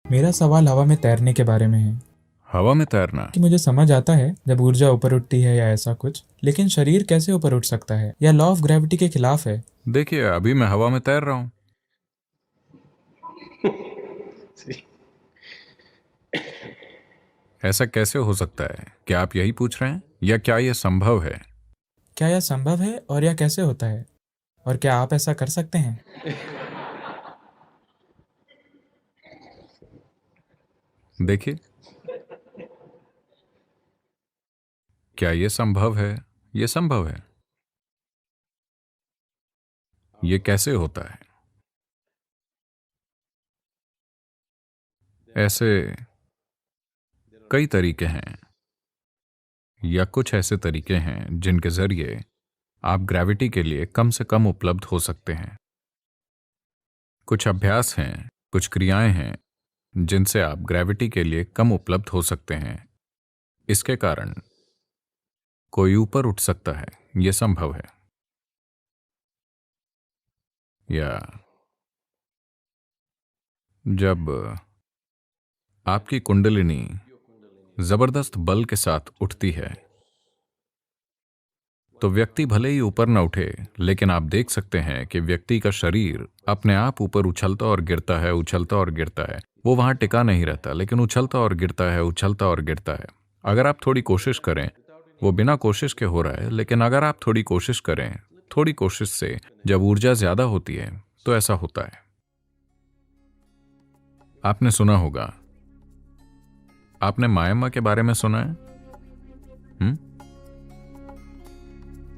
मेरा सवाल हवा में तैरने के बारे में है हवा में तैरना? कि मुझे समझ आता है जब ऊर्जा ऊपर उठती है या ऐसा कुछ, लेकिन शरीर कैसे ऊपर उठ सकता है या लॉ ऑफ ग्रेविटी के खिलाफ है। देखिए, अभी मैं हवा में तैर रहा हूँ। ऐसा कैसे हो सकता है? क्या आप यही पूछ रहे हैं, या क्या यह संभव है? क्या यह संभव है और यह कैसे होता है, और क्या आप ऐसा कर सकते हैं? देखिए, क्या यह संभव है? यह संभव है। यह कैसे होता है? ऐसे कई तरीके हैं, या कुछ ऐसे तरीके हैं जिनके जरिए आप ग्रेविटी के लिए कम से कम उपलब्ध हो सकते हैं। कुछ अभ्यास हैं, कुछ क्रियाएं हैं जिनसे आप ग्रेविटी के लिए कम उपलब्ध हो सकते हैं। इसके कारण कोई ऊपर उठ सकता है, यह संभव है। या जब आपकी कुंडलिनी जबरदस्त बल के साथ उठती है, तो व्यक्ति भले ही ऊपर न उठे, लेकिन आप देख सकते हैं कि व्यक्ति का शरीर अपने आप ऊपर उछलता और गिरता है, उछलता और गिरता है। वो वहां टिका नहीं रहता, लेकिन उछलता और गिरता है, उछलता और गिरता है। अगर आप थोड़ी कोशिश करें, वो बिना कोशिश के हो रहा है, लेकिन अगर आप थोड़ी कोशिश करें, थोड़ी कोशिश से जब ऊर्जा ज्यादा होती है, तो ऐसा होता है। आपने सुना होगा, आपने मायम्मा के बारे में सुना है?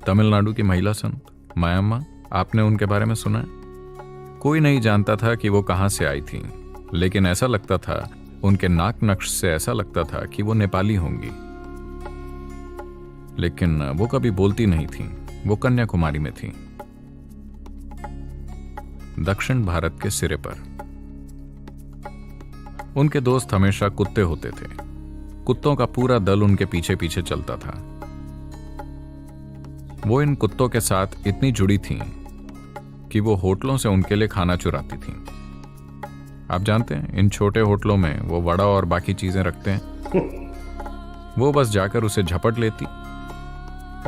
तमिलनाडु की महिला संत मायम्मा, आपने उनके बारे में सुना है? कोई नहीं जानता था कि वो कहां से आई थी, लेकिन ऐसा लगता था, उनके नाक नक्श से ऐसा लगता था कि वो नेपाली होंगी। लेकिन वो कभी बोलती नहीं थी। वो कन्याकुमारी में थी, दक्षिण भारत के सिरे पर। उनके दोस्त हमेशा कुत्ते होते थे। कुत्तों का पूरा दल उनके पीछे पीछे चलता था। वो इन कुत्तों के साथ इतनी जुड़ी थीं कि वो होटलों से उनके लिए खाना चुराती थीं। आप जानते हैं, इन छोटे होटलों में वो वड़ा और बाकी चीजें रखते हैं। वो बस जाकर उसे झपट लेती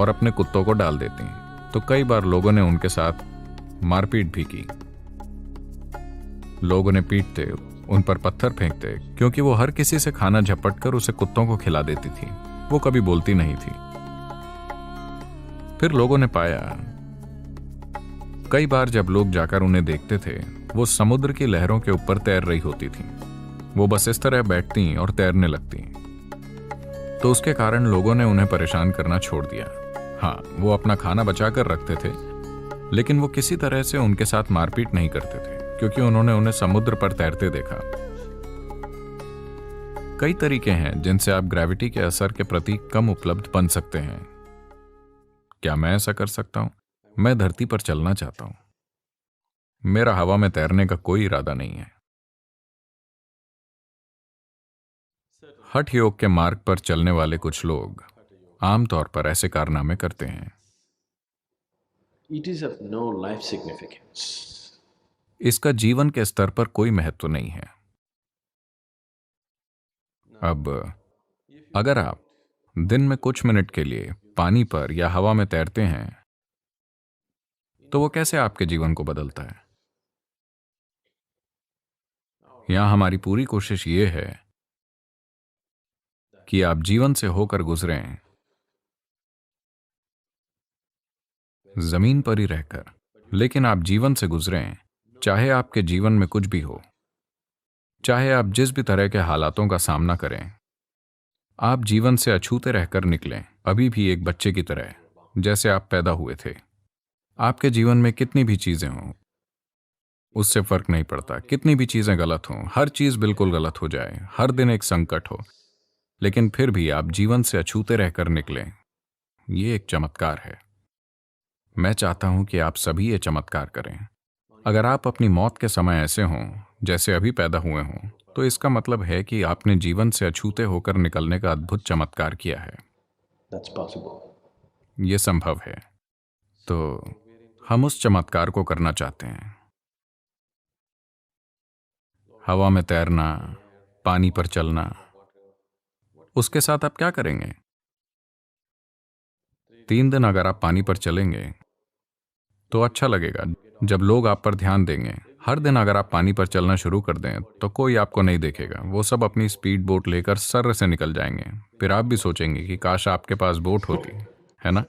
और अपने कुत्तों को डाल देती। तो कई बार लोगों ने उनके साथ मारपीट भी की। लोग उन्हें पीटते, उन पर पत्थर फेंकते, क्योंकि वो हर किसी से खाना झपट कर उसे कुत्तों को खिला देती थी। वो कभी बोलती नहीं थी। फिर लोगों ने पाया, कई बार जब लोग जाकर उन्हें देखते थे, वो समुद्र की लहरों के ऊपर तैर रही होती थी। वो बस इस तरह बैठती और तैरने लगती। तो उसके कारण लोगों ने उन्हें परेशान करना छोड़ दिया। हाँ, वो अपना खाना बचा कर रखते थे, लेकिन वो किसी तरह से उनके साथ मारपीट नहीं करते थे, क्योंकि उन्होंने उन्हें समुद्र पर तैरते देखा। कई तरीके हैं जिनसे आप ग्रेविटी के असर के प्रति कम उपलब्ध बन सकते हैं। क्या मैं ऐसा कर सकता हूं? मैं धरती पर चलना चाहता हूं। मेरा हवा में तैरने का कोई इरादा नहीं है। हठ योग के मार्ग पर चलने वाले कुछ लोग आमतौर पर ऐसे कारनामे करते हैं। It is of no life significance. इसका जीवन के स्तर पर कोई महत्व नहीं है। अब अगर आप दिन में कुछ मिनट के लिए पानी पर या हवा में तैरते हैं, तो वो कैसे आपके जीवन को बदलता है? यहां हमारी पूरी कोशिश ये है कि आप जीवन से होकर गुजरें, जमीन पर ही रहकर, लेकिन आप जीवन से गुजरें, चाहे आपके जीवन में कुछ भी हो, चाहे आप जिस भी तरह के हालातों का सामना करें, आप जीवन से अछूते रहकर निकलें, अभी भी एक बच्चे की तरह, जैसे आप पैदा हुए थे। आपके जीवन में कितनी भी चीजें हों, उससे फर्क नहीं पड़ता। कितनी भी चीजें गलत हों, हर चीज बिल्कुल गलत हो जाए, हर दिन एक संकट हो, लेकिन फिर भी आप जीवन से अछूते रहकर निकलें, ये एक चमत्कार है। मैं चाहता हूं कि आप सभी ये चमत्कार करें। अगर आप अपनी मौत के समय ऐसे हों जैसे अभी पैदा हुए हों, तो इसका मतलब है कि आपने जीवन से अछूते होकर निकलने का अद्भुत चमत्कार किया है। That's possible. ये संभव है। तो हम उस चमत्कार को करना चाहते हैं। हवा में तैरना पानी पर चलना, उसके साथ आप क्या करेंगे? 3 दिन अगर आप पानी पर चलेंगे तो अच्छा लगेगा, जब लोग आप पर ध्यान देंगे। हर दिन अगर आप पानी पर चलना शुरू कर दें तो कोई आपको नहीं देखेगा, वो सब अपनी स्पीड बोट लेकर सर्र से निकल जाएंगे। फिर आप भी सोचेंगे कि काश आपके पास बोट होती, है ना?